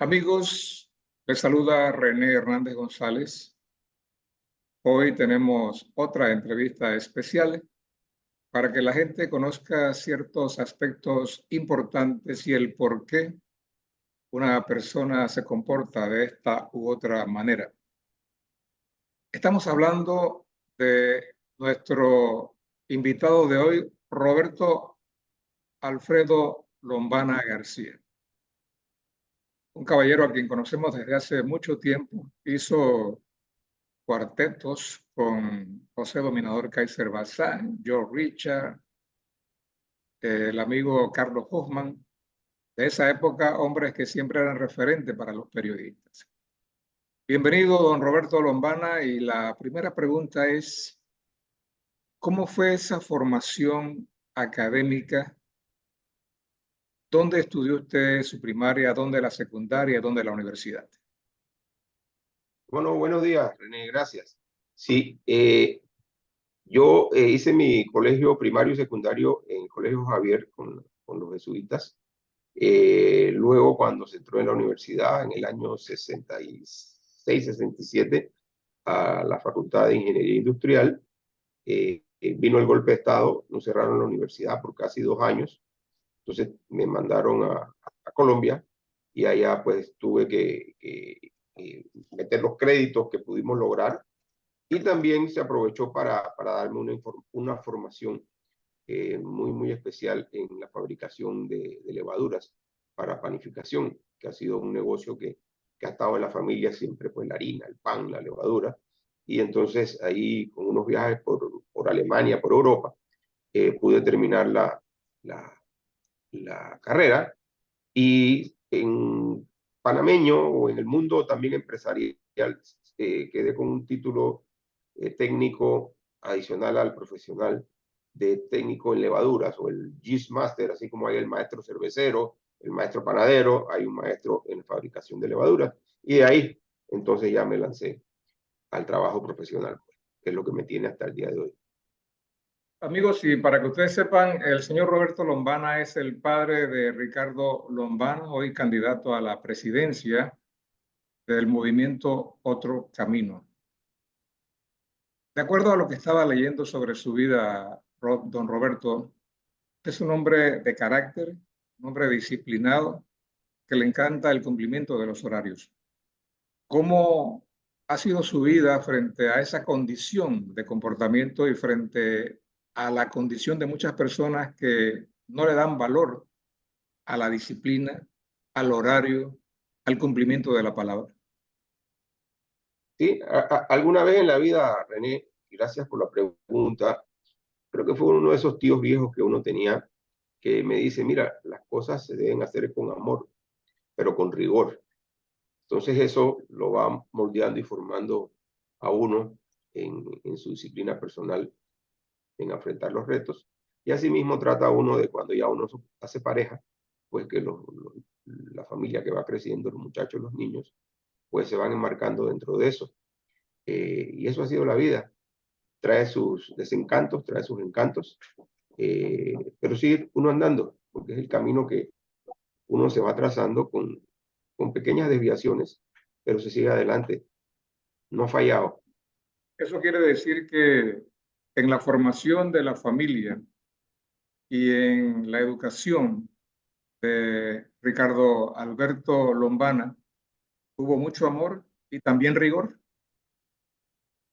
Amigos, les saluda René Hernández González. Hoy tenemos otra entrevista especial para que la gente conozca ciertos aspectos importantes y el por qué una persona se comporta de esta u otra manera. Estamos hablando de nuestro invitado de hoy, Roberto Alfredo Lombana García. Un caballero a quien conocemos desde hace mucho tiempo. Hizo cuartetos con José Dominador Kaiser Bazán, Joe Richard, el amigo Carlos Hoffman. De esa época, hombres que siempre eran referentes para los periodistas. Bienvenido, don Roberto Lombana, y la primera pregunta es, ¿cómo fue esa formación académica? ¿Dónde estudió usted su primaria? ¿Dónde la secundaria? ¿Dónde la universidad? Bueno, buenos días, René, gracias. Sí, yo hice mi colegio primario y secundario en el Colegio Javier con los jesuitas. Luego, cuando se entró en la universidad en el año 66, 67, a la Facultad de Ingeniería Industrial, vino el golpe de Estado, nos cerraron la universidad por casi 2 años. Entonces me mandaron a Colombia y allá pues tuve que meter los créditos que pudimos lograr, y también se aprovechó para darme una formación muy especial en la fabricación de levaduras para panificación, que ha sido un negocio que ha estado en la familia siempre, pues la harina, el pan, la levadura. Y entonces ahí con unos viajes por Alemania, por Europa, pude terminar la carrera, y en panameño o en el mundo también empresarial quedé con un título técnico adicional al profesional de técnico en levaduras, o el Yeast Master. Así como hay el maestro cervecero, el maestro panadero, hay un maestro en fabricación de levaduras, y de ahí entonces ya me lancé al trabajo profesional, que es lo que me tiene hasta el día de hoy. Amigos, y para que ustedes sepan, el señor Roberto Lombana es el padre de Ricardo Lombana, hoy candidato a la presidencia del movimiento Otro Camino. De acuerdo a lo que estaba leyendo sobre su vida, don Roberto, es un hombre de carácter, un hombre disciplinado, que le encanta el cumplimiento de los horarios. ¿Cómo ha sido su vida frente a esa condición de comportamiento y frente a la condición de muchas personas que no le dan valor a la disciplina, al horario, al cumplimiento de la palabra? Sí, alguna vez en la vida, René, y gracias por la pregunta, creo que fue uno de esos tíos viejos que uno tenía, que me dice: mira, las cosas se deben hacer con amor, pero con rigor. Entonces eso lo va moldeando y formando a uno en su disciplina personal, en afrontar los retos. Y asimismo trata uno de, cuando ya uno hace pareja, pues que la familia que va creciendo, los muchachos, los niños, pues se van enmarcando dentro de eso. Y eso ha sido la vida. Trae sus desencantos, trae sus encantos, pero sigue uno andando, porque es el camino que uno se va trazando con pequeñas desviaciones, pero se sigue adelante. No ha fallado. Eso quiere decir que en la formación de la familia y en la educación de Ricardo Alberto Lombana hubo mucho amor y también rigor.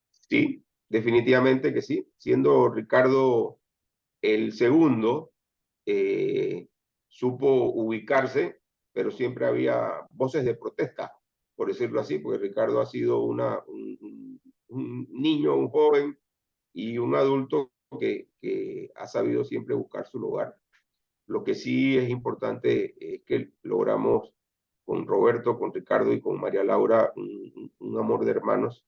Sí, definitivamente que sí. Siendo Ricardo el segundo, eh, supo ubicarse, pero siempre había voces de protesta, por decirlo así, porque Ricardo ha sido un niño, un joven y un adulto que ha sabido siempre buscar su lugar. Lo que sí es importante es que logramos con Roberto, con Ricardo y con María Laura un amor de hermanos,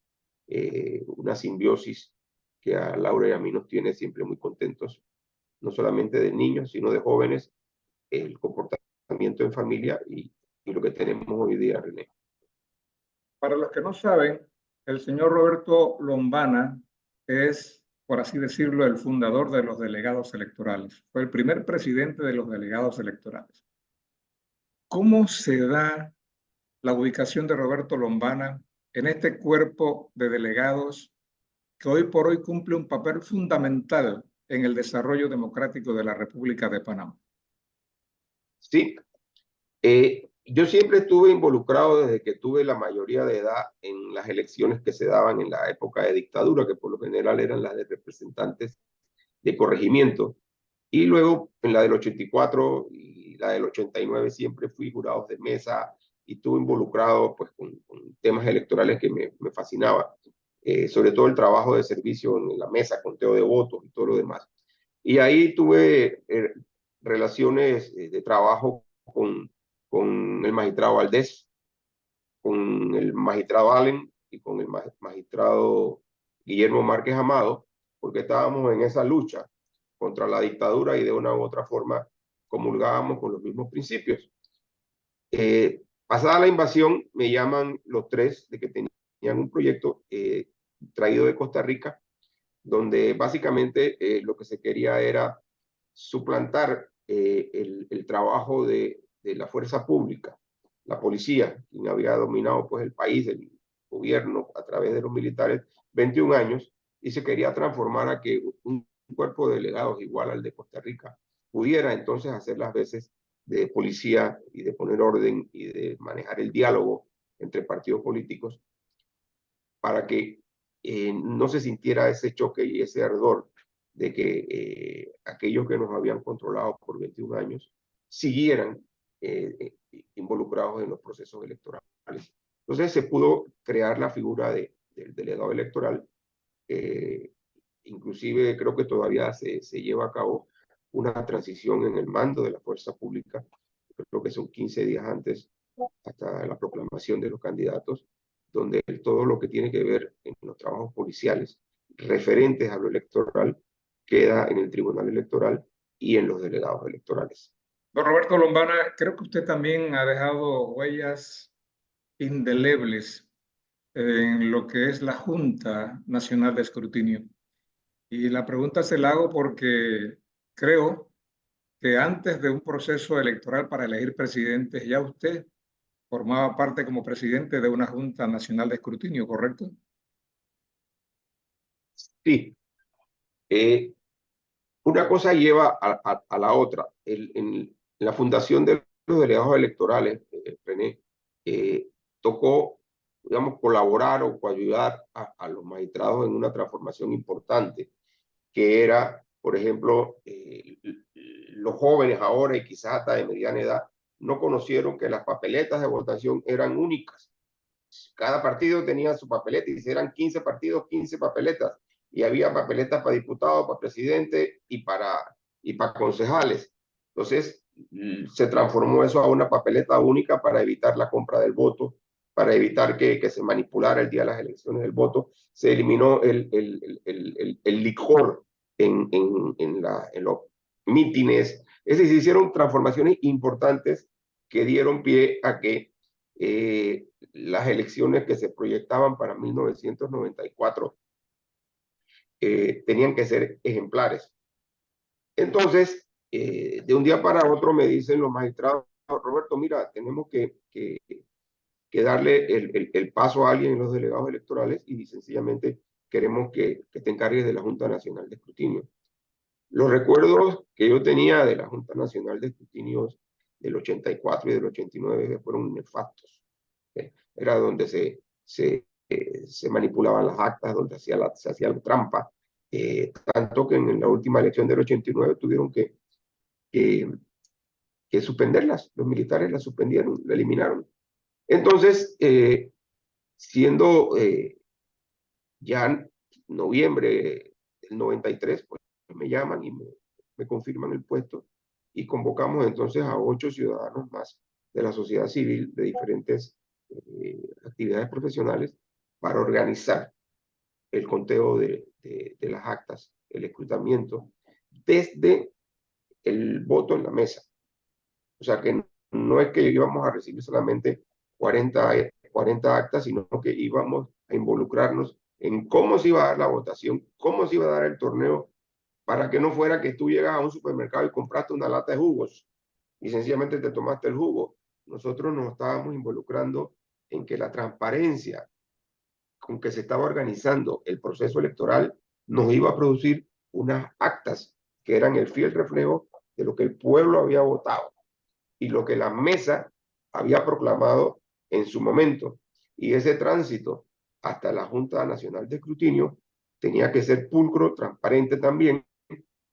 una simbiosis que a Laura y a mí nos tiene siempre muy contentos, no solamente de niños, sino de jóvenes, el comportamiento en familia y lo que tenemos hoy día, René. Para los que no saben, el señor Roberto Lombana es, por así decirlo, el fundador de los delegados electorales. Fue el primer presidente de los delegados electorales. ¿Cómo se da la ubicación de Roberto Lombana en este cuerpo de delegados que hoy por hoy cumple un papel fundamental en el desarrollo democrático de la República de Panamá? Sí, yo siempre estuve involucrado desde que tuve la mayoría de edad en las elecciones que se daban en la época de dictadura, que por lo general eran las de representantes de corregimiento. Y luego en la del 84 y la del 89 siempre fui jurado de mesa y estuve involucrado pues, con temas electorales que me fascinaban. Sobre todo el trabajo de servicio en la mesa, conteo de votos y todo lo demás. Y ahí tuve relaciones de trabajo con el magistrado Valdés, con el magistrado Allen y con el magistrado Guillermo Márquez Amado, porque estábamos en esa lucha contra la dictadura y de una u otra forma comulgábamos con los mismos principios. Pasada la invasión, me llaman los tres de que tenían un proyecto traído de Costa Rica, donde básicamente lo que se quería era suplantar el trabajo de la fuerza pública, la policía, quien había dominado pues, el país, el gobierno a través de los militares, 21 años, y se quería transformar a que un cuerpo de delegados igual al de Costa Rica pudiera entonces hacer las veces de policía y de poner orden y de manejar el diálogo entre partidos políticos para que no se sintiera ese choque y ese ardor de que aquellos que nos habían controlado por 21 años siguieran involucrados en los procesos electorales. Entonces se pudo crear la figura del delegado electoral. Inclusive creo que todavía se lleva a cabo una transición en el mando de la fuerza pública. Creo que son 15 días antes hasta la proclamación de los candidatos, donde todo lo que tiene que ver en los trabajos policiales referentes a lo electoral queda en el Tribunal Electoral y en los delegados electorales. Don Roberto Lombana, creo que usted también ha dejado huellas indelebles en lo que es la Junta Nacional de Escrutinio. Y la pregunta se la hago porque creo que antes de un proceso electoral para elegir presidentes, ya usted formaba parte como presidente de una Junta Nacional de Escrutinio, ¿correcto? Sí, una cosa lleva a la otra. En la fundación de los delegados electorales, René, tocó, digamos, colaborar o ayudar a los magistrados en una transformación importante, que era, por ejemplo, los jóvenes ahora y quizás hasta de mediana edad no conocieron que las papeletas de votación eran únicas. Cada partido tenía su papeleta y si eran 15 partidos, 15 papeletas. Y había papeletas para diputados, para presidente y para concejales. Entonces, se transformó eso a una papeleta única para evitar la compra del voto, para evitar que se manipulara el día de las elecciones del voto. Se eliminó el licor en los mítines. Es decir, se hicieron transformaciones importantes que dieron pie a que las elecciones que se proyectaban para 1994 tenían que ser ejemplares. Entonces, de un día para otro me dicen los magistrados, Roberto, mira, tenemos que darle el paso a alguien en los delegados electorales y sencillamente queremos que te encargues de la Junta Nacional de Escrutinio. Los recuerdos que yo tenía de la Junta Nacional de Escrutinios del 84 y del 89 fueron nefastos. Era donde se manipulaban las actas, donde se hacía la trampa, tanto que en la última elección del 89 tuvieron que suspenderlas, los militares las suspendieron, la eliminaron. Entonces, siendo ya noviembre del 93, pues me llaman y me confirman el puesto y convocamos entonces a 8 ciudadanos más de la sociedad civil de diferentes actividades profesionales para organizar el conteo de las actas, el escrutamiento, desde el voto en la mesa. O sea que no es que íbamos a recibir solamente 40 actas, sino que íbamos a involucrarnos en cómo se iba a dar la votación, cómo se iba a dar el torneo, para que no fuera que tú llegas a un supermercado y compraste una lata de jugos y sencillamente te tomaste el jugo. nosotros nos estábamos involucrando en que la transparencia con que se estaba organizando el proceso electoral nos iba a producir unas actas que eran el fiel reflejo de lo que el pueblo había votado y lo que la mesa había proclamado en su momento. Y ese tránsito hasta la Junta Nacional de Escrutinio tenía que ser pulcro, transparente también,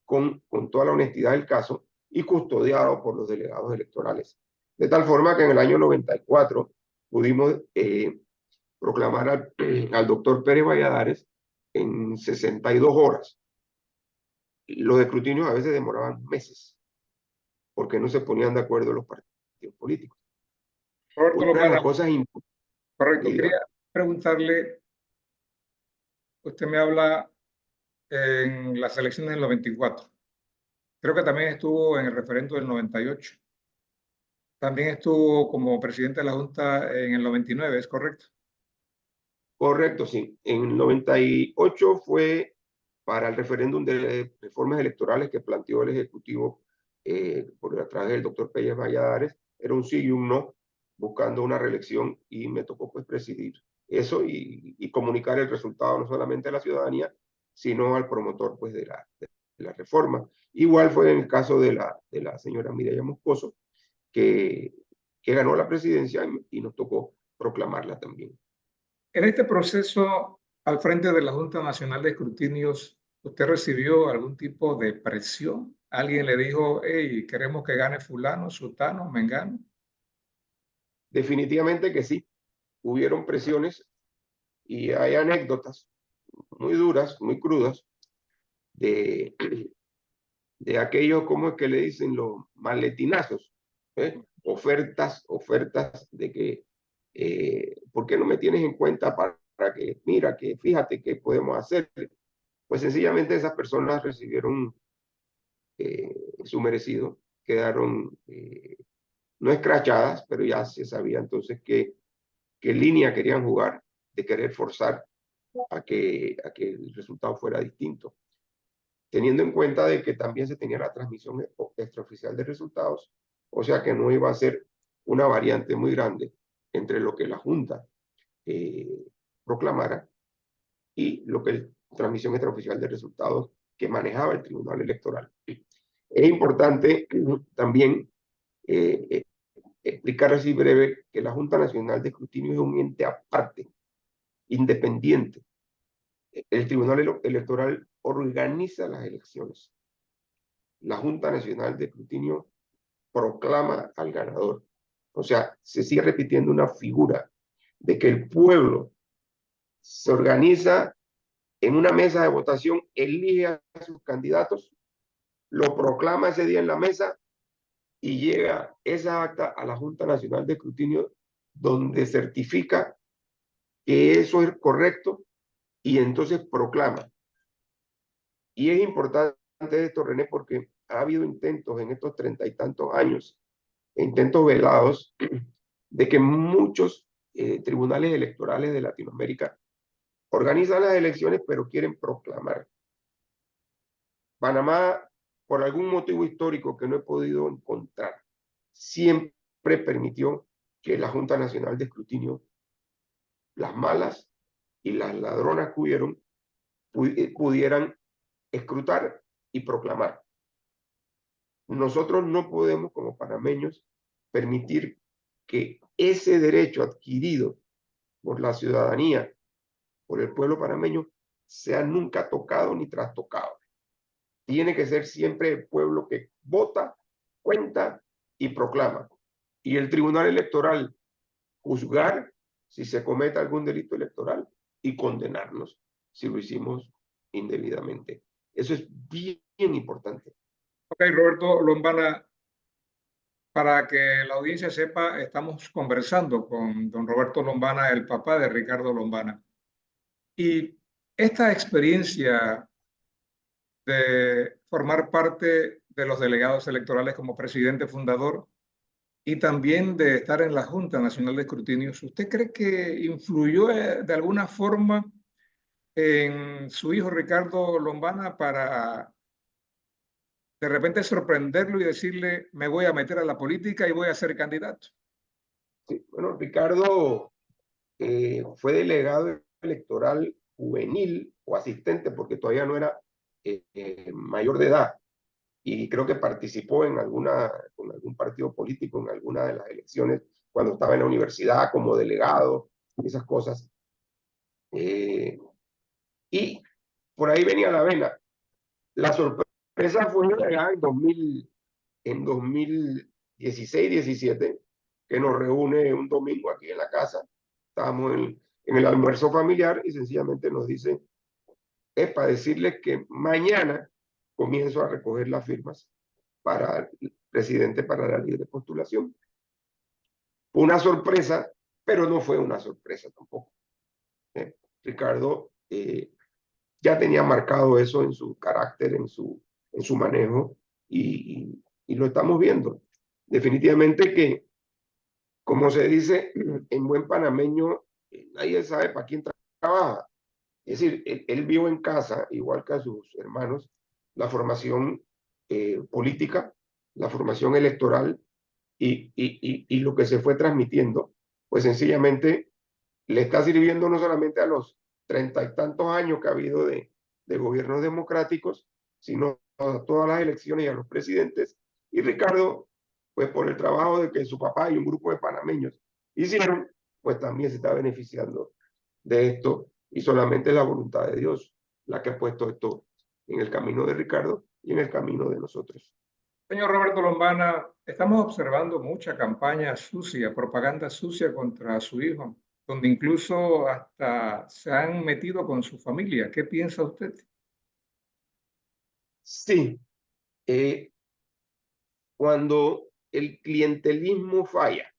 con toda la honestidad del caso y custodiado por los delegados electorales. De tal forma que en el año 94 pudimos proclamar al doctor Pérez Valladares en 62 horas. Los escrutinios a veces demoraban meses porque no se ponían de acuerdo los partidos políticos. Roberto Una de las Lombana, cosas correcto. Quería preguntarle, usted me habla en las elecciones del 94. Creo que también estuvo en el referendo del 98. También estuvo como presidente de la Junta en el 99, ¿es correcto? correcto, sí. En el 98 fue para el referéndum de reformas electorales que planteó el Ejecutivo por a través del doctor Pérez Valladares. Era un sí y un no, buscando una reelección, y me tocó pues presidir eso y comunicar el resultado no solamente a la ciudadanía, sino al promotor pues de la reforma. Igual fue en el caso de la señora Mireya Moscoso, que, que ganó la presidencia y nos tocó proclamarla también. En este proceso, al frente de la Junta Nacional de Escrutinios, ¿usted recibió algún tipo de presión? ¿Alguien le dijo, hey, queremos que gane fulano, sutano, mengano? Definitivamente que sí, hubieron presiones y hay anécdotas muy duras, muy crudas, de, de aquellos, ¿cómo es que le dicen? Los maletinazos, ¿eh? Ofertas de que, ¿por qué no me tienes en cuenta para que, mira, que fíjate qué podemos hacer? Pues sencillamente esas personas recibieron su merecido, quedaron no escrachadas, pero ya se sabía entonces qué línea querían jugar, de querer forzar a que el resultado fuera distinto, teniendo en cuenta de que también se tenía la transmisión extraoficial de resultados, o sea que no iba a ser una variante muy grande entre lo que la Junta eh, proclamara y lo que la transmisión extraoficial de resultados que manejaba el Tribunal Electoral. Es importante también eh, explicar así breve que la Junta Nacional de Escrutinio es un ente aparte, independiente. El Tribunal Electoral organiza las elecciones. La Junta Nacional de Escrutinio proclama al ganador. O sea, se sigue repitiendo una figura de que el pueblo se organiza en una mesa de votación, elige a sus candidatos, lo proclama ese día en la mesa y llega esa acta a la Junta Nacional de Escrutinio, donde certifica que eso es correcto y entonces proclama. Y es importante esto, René, porque ha habido intentos en estos 30 y tantos años, intentos velados, de que muchos tribunales electorales de Latinoamérica organizan las elecciones, pero quieren proclamar. Panamá, por algún motivo histórico que no he podido encontrar, siempre permitió que la Junta Nacional de Escrutinio, las malas y las ladronas que hubieron, pudieran escrutar y proclamar. Nosotros no podemos, como panameños, permitir que ese derecho adquirido por la ciudadanía, por el pueblo panameño, sea nunca tocado ni trastocado. Tiene que ser siempre el pueblo que vota, cuenta y proclama. Y el Tribunal Electoral juzgar si se comete algún delito electoral y condenarnos si lo hicimos indebidamente. Eso es bien importante. Ok, Roberto Lombana, para que la audiencia sepa, estamos conversando con don Roberto Lombana, el papá de Ricardo Lombana. Y esta experiencia de formar parte de los delegados electorales como presidente fundador y también de estar en la Junta Nacional de Escrutinios, ¿usted cree que influyó de alguna forma en su hijo Ricardo Lombana para de repente sorprenderlo y decirle, me voy a meter a la política y voy a ser candidato? Sí, bueno, Ricardo fue delegado electoral juvenil o asistente porque todavía no era mayor de edad y creo que participó con algún partido político en alguna de las elecciones cuando estaba en la universidad como delegado, esas cosas. Y por ahí venía la vena. La sorpresa fue allá en 2016-17, que nos reúne un domingo aquí en la casa. Estábamos en el almuerzo familiar y sencillamente nos dice, es para decirles que mañana comienzo a recoger las firmas para el presidente para la libre postulación. Fue una sorpresa, pero no fue una sorpresa tampoco. Ricardo ya tenía marcado eso en su carácter, en su manejo, y lo estamos viendo. Definitivamente que, como se dice en buen panameño, nadie sabe para quién trabaja. Es decir, él vio en casa, igual que a sus hermanos, la formación política, la formación electoral y lo que se fue transmitiendo, pues sencillamente le está sirviendo no solamente a los 30 y tantos años que ha habido de gobiernos democráticos, sino a todas las elecciones y a los presidentes. Y Ricardo, pues por el trabajo de que su papá y un grupo de panameños hicieron, pues también se está beneficiando de esto y solamente la voluntad de Dios la que ha puesto esto en el camino de Ricardo y en el camino de nosotros. Señor Roberto Lombana, estamos observando mucha campaña sucia, propaganda sucia contra su hijo, donde incluso hasta se han metido con su familia. ¿Qué piensa usted? Sí, cuando el clientelismo falla,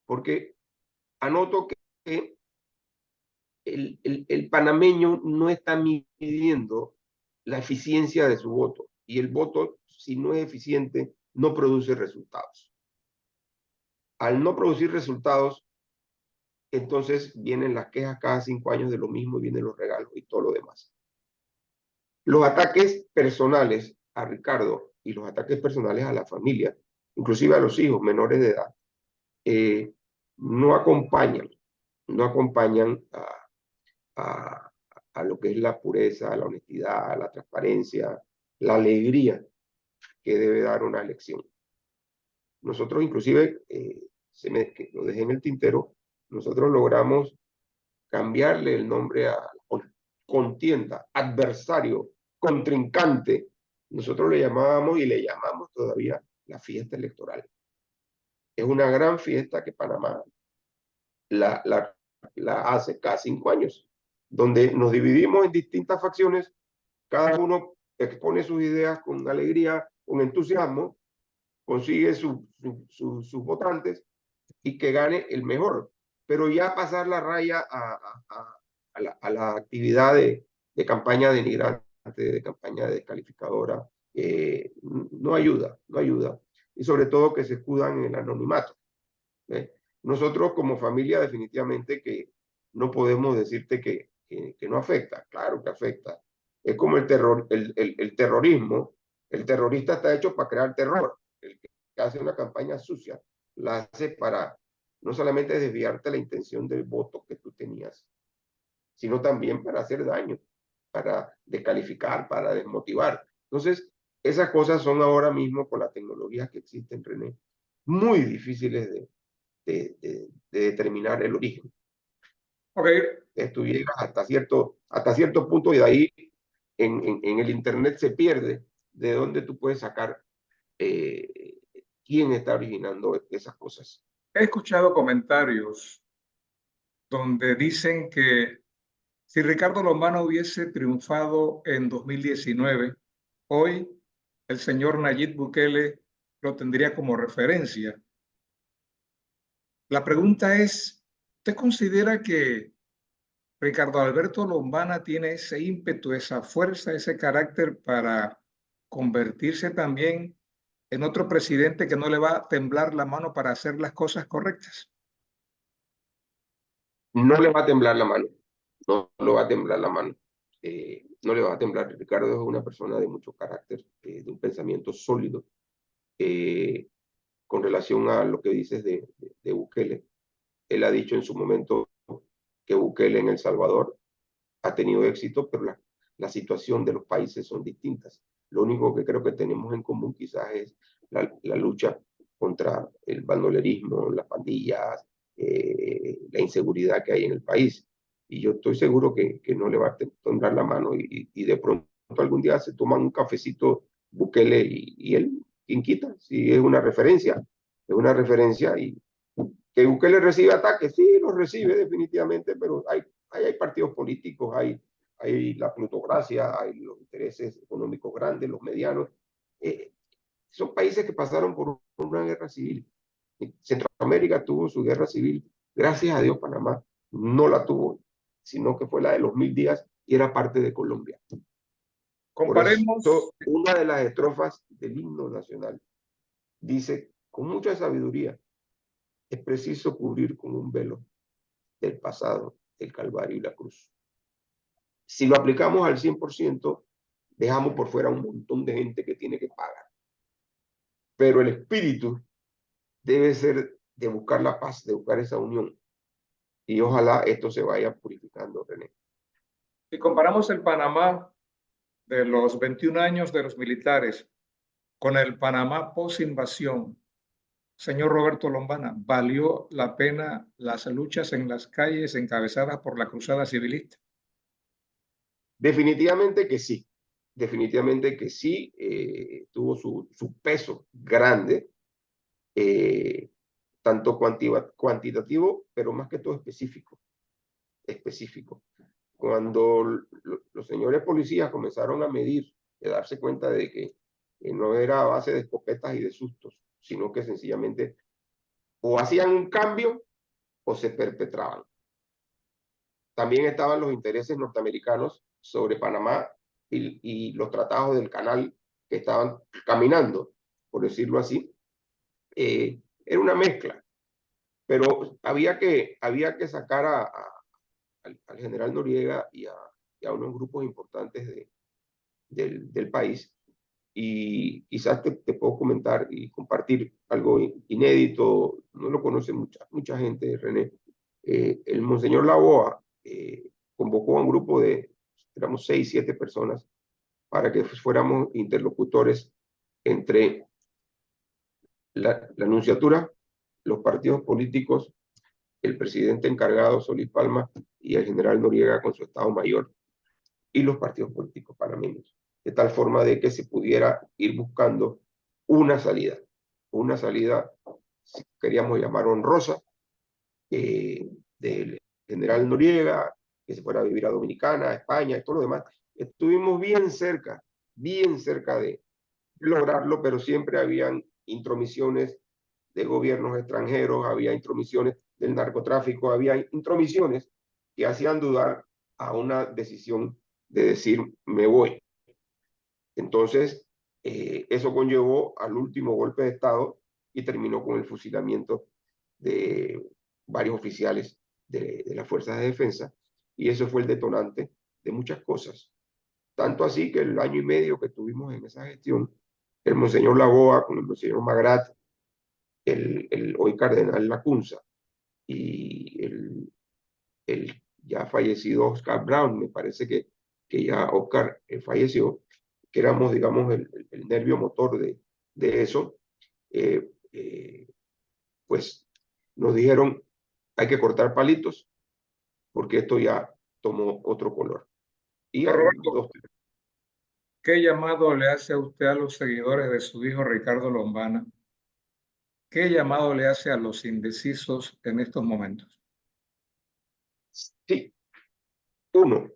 porque anoto que el panameño no está midiendo la eficiencia de su voto y el voto, si no es eficiente, no produce resultados. Al no producir resultados, entonces vienen las quejas cada 5 años de lo mismo y vienen los regalos y todo lo demás. Los ataques personales a Ricardo y los ataques personales a la familia, inclusive a los hijos menores de edad, no acompañan, no acompañan a, a lo que es la pureza, la honestidad, la transparencia, la alegría que debe dar una elección. Nosotros inclusive, que lo dejé en el tintero, nosotros logramos cambiarle el nombre a contienda, adversario, contrincante. Nosotros le llamábamos y le llamamos todavía la fiesta electoral. Es una gran fiesta que Panamá la, la, la hace cada 5 años, donde nos dividimos en distintas facciones, cada uno expone sus ideas con alegría, con entusiasmo, consigue sus votantes y que gane el mejor. Pero ya pasar la raya a la actividad de campaña denigrante, de campaña descalificadora, no ayuda, no ayuda. Y sobre todo que se escudan en el anonimato. ¿Eh? Nosotros como familia definitivamente que no podemos decirte que no afecta, claro que afecta. Es como el terrorismo, el terrorista está hecho para crear terror, el que hace una campaña sucia, la hace para no solamente desviarte la intención del voto que tú tenías, sino también para hacer daño, para descalificar, para desmotivar. Entonces, esas cosas son ahora mismo con las tecnologías que existen, René, muy difíciles de determinar el origen. Ok, Tú llegas hasta cierto punto y de ahí en el Internet se pierde de dónde tú puedes sacar quién está originando esas cosas. he escuchado comentarios donde dicen que si Ricardo Lombana hubiese triunfado en 2019, hoy el señor Nayib Bukele lo tendría como referencia. La pregunta es, ¿usted considera que Ricardo Alberto Lombana tiene ese ímpetu, esa fuerza, ese carácter para convertirse también en otro presidente que no le va a temblar la mano para hacer las cosas correctas? No le va a temblar la mano, no le va a temblar la mano. No le va a temblar. Ricardo es una persona de mucho carácter, de un pensamiento sólido. con relación a lo que dices de Bukele. Él ha dicho en su momento que Bukele en El Salvador ha tenido éxito, pero la situación de los países son distintas. Lo único que creo que tenemos en común quizás es la lucha contra el bandolerismo, las pandillas, la inseguridad que hay en el país. Y yo estoy seguro que no le va a temblar la mano y de pronto algún día se toman un cafecito Bukele y él, quien quita, si es una referencia y que Bukele recibe ataques, sí, los recibe definitivamente, pero hay partidos políticos, hay la plutocracia, hay los intereses económicos grandes, los medianos. Son países que pasaron por una guerra civil. Centroamérica tuvo su guerra civil, gracias a Dios Panamá no la tuvo, sino que fue la de los 1000 días y era parte de Colombia. Por Comparemos, eso, una de las estrofas del himno nacional dice, con mucha sabiduría, es preciso cubrir con un velo del pasado, el Calvario y la cruz. Si lo aplicamos al 100%, dejamos por fuera un montón de gente que tiene que pagar. Pero el espíritu debe ser de buscar la paz, de buscar esa unión. Y ojalá esto se vaya purificando, René. si comparamos el Panamá de los 21 años de los militares con el Panamá post-invasión, señor Roberto Lombana, ¿valió la pena las luchas en las calles encabezadas por la cruzada civilista? Definitivamente que sí. Definitivamente que sí. Tuvo su peso grande, tanto cuantitativo, pero más que todo específico. Específico. Cuando los señores policías comenzaron a medir, de darse cuenta de que no era a base de escopetas y de sustos, sino que sencillamente o hacían un cambio o se perpetraban. También estaban los intereses norteamericanos sobre Panamá y los tratados del canal que estaban caminando, por decirlo así. Era una mezcla, pero había que sacar al general Noriega y a unos grupos importantes del país. Y quizás te puedo comentar y compartir algo inédito, no lo conoce mucha gente, René. El Monseñor Laboa convocó a un grupo de, éramos 6, 7 personas, para que fuéramos interlocutores entre la nunciatura, los partidos políticos, el presidente encargado, Solís Palma, y el general Noriega con su Estado Mayor, y los partidos políticos panameños, de tal forma de que se pudiera ir buscando una salida, si queríamos llamar honrosa, del general Noriega, que se fuera a vivir a Dominicana, a España y todo lo demás. Estuvimos bien cerca de lograrlo, pero siempre habían intromisiones de gobiernos extranjeros, había intromisiones del narcotráfico, había intromisiones que hacían dudar a una decisión de decir me voy. Entonces, eso conllevó al último golpe de Estado y terminó con el fusilamiento de varios oficiales de las fuerzas de defensa, y eso fue el detonante de muchas cosas. Tanto así que el año y medio que tuvimos en esa gestión, el monseñor Lagoa con el monseñor Magrat, el hoy cardenal Lacunza y el ya fallecido Oscar Brown, me parece que ya Oscar falleció, que éramos, digamos, el nervio motor de eso, pues nos dijeron, hay que cortar palitos porque esto ya tomó otro color. Y Roberto, ¿qué llamado le hace a usted a los seguidores de su hijo Ricardo Lombana? ¿Qué llamado le hace a los indecisos en estos momentos? sí, uno,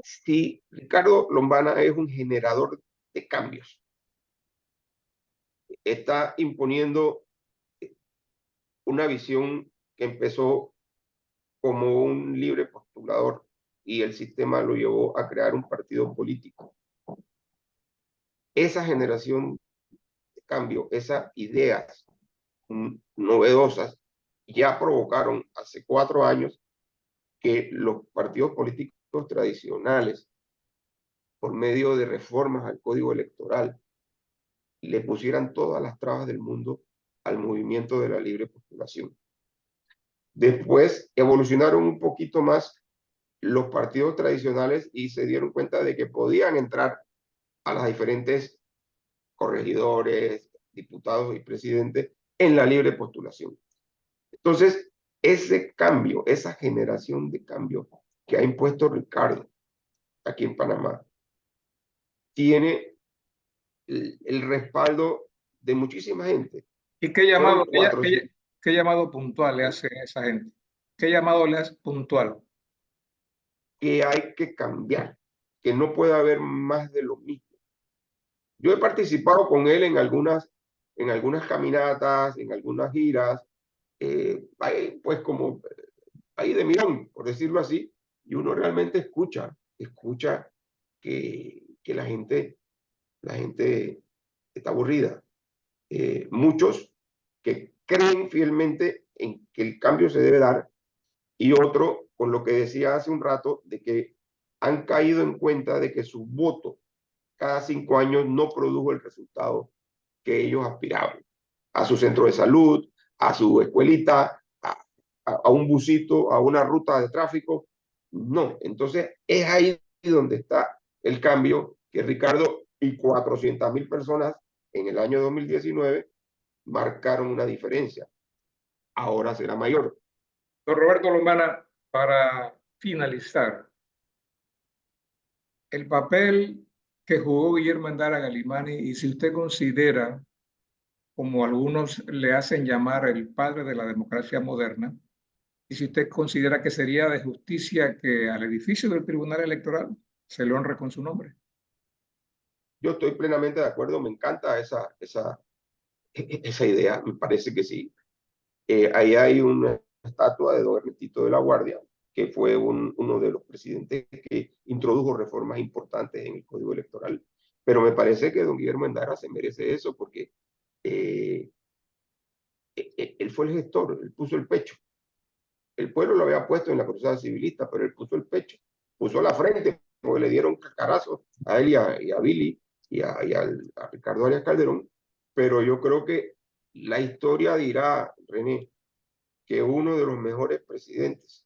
si Ricardo Lombana es un generador de cambios, está imponiendo una visión que empezó como un libre postulador y el sistema lo llevó a crear un partido político. Esa generación de cambio, esas ideas novedosas, ya provocaron hace 4 años que los partidos políticos tradicionales, por medio de reformas al código electoral, le pusieran todas las trabas del mundo al movimiento de la libre postulación. Después evolucionaron un poquito más los partidos tradicionales y se dieron cuenta de que podían entrar a las diferentes corregidores, diputados y presidentes en la libre postulación. Entonces, ese cambio, esa generación de cambio que ha impuesto Ricardo aquí en Panamá, tiene el respaldo de muchísima gente. ¿Y qué llamado, Fueron 400 qué llamado puntual le hace a esa gente? ¿Qué llamado le hace puntual? que hay que cambiar, que no puede haber más de lo mismo. Yo he participado con él en algunas caminatas, en algunas giras, pues como ahí de mirón, por decirlo así, y uno realmente escucha que la gente está aburrida. Muchos que creen fielmente en que el cambio se debe dar, y otro, con lo que decía hace un rato, de que han caído en cuenta de que su voto cada 5 años no produjo el resultado que ellos aspiraban. A su centro de salud, a su escuelita, a un busito, a una ruta de tráfico. No, entonces es ahí donde está el cambio que Ricardo y 400.000 personas en el año 2019 marcaron una diferencia. Ahora será mayor. Don Roberto Lombana, para finalizar, el papel que jugó Guillermo Endara Galimani, y si usted considera, como algunos le hacen llamar, el padre de la democracia moderna, y si usted considera que sería de justicia que al edificio del Tribunal Electoral se le honre con su nombre. Yo estoy plenamente de acuerdo, me encanta esa idea, me parece que sí. Ahí hay una estatua de don Ernesto de la Guardia, que fue uno de los presidentes que introdujo reformas importantes en el Código Electoral. Pero me parece que don Guillermo Endara se merece eso porque él fue el gestor, él puso el pecho. El pueblo lo había puesto en la cruzada civilista, pero él puso el pecho, puso la frente, porque le dieron cacarazos a él y a Billy a Ricardo Arias Calderón. Pero yo creo que la historia dirá, René, que uno de los mejores presidentes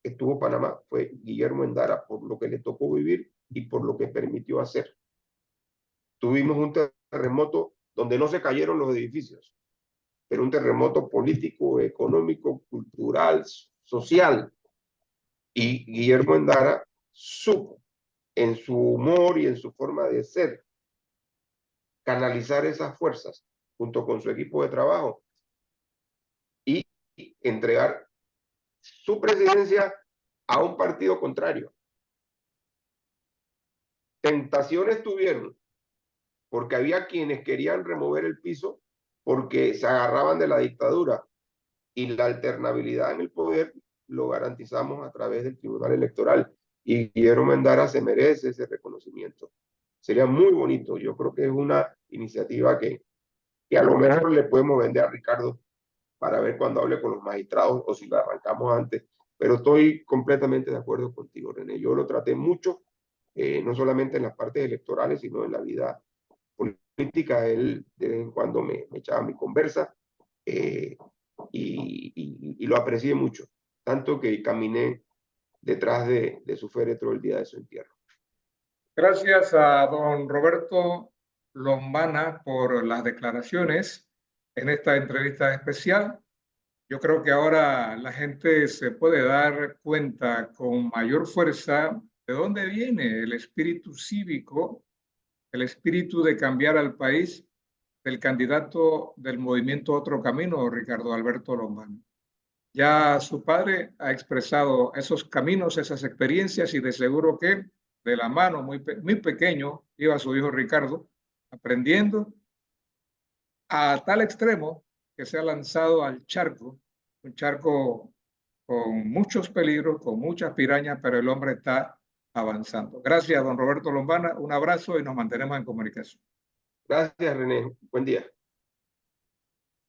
que tuvo Panamá fue Guillermo Endara, por lo que le tocó vivir y por lo que permitió hacer. Tuvimos un terremoto donde no se cayeron los edificios, pero un terremoto político, económico, cultural, social. Y Guillermo Endara supo, en su humor y en su forma de ser, canalizar esas fuerzas junto con su equipo de trabajo y entregar su presidencia a un partido contrario. Tentaciones tuvieron, porque había quienes querían remover el piso porque se agarraban de la dictadura, y la alternabilidad en el poder lo garantizamos a través del Tribunal Electoral, y Guillermo Endara se merece ese reconocimiento. Sería muy bonito, yo creo que es una iniciativa que a lo mejor le podemos vender a Ricardo para ver cuando hable con los magistrados o si lo arrancamos antes, pero estoy completamente de acuerdo contigo, René. Yo lo traté mucho, no solamente en las partes electorales, sino en la vida política. Él de vez en cuando me echaba mi conversa, y lo aprecié mucho, tanto que caminé detrás de su féretro el día de su entierro. Gracias a don Roberto Lombana por las declaraciones en esta entrevista especial. Yo creo que ahora la gente se puede dar cuenta con mayor fuerza de dónde viene el espíritu cívico, el espíritu de cambiar al país del candidato del movimiento Otro Camino, Ricardo Alberto Lombana. Ya su padre ha expresado esos caminos, esas experiencias, y de seguro que de la mano, muy pequeño, iba su hijo Ricardo aprendiendo a tal extremo que se ha lanzado al charco, un charco con muchos peligros, con muchas pirañas, pero el hombre está avanzando. Gracias, don Roberto Lombana. Un abrazo y nos mantenemos en comunicación. Gracias, René. Buen día.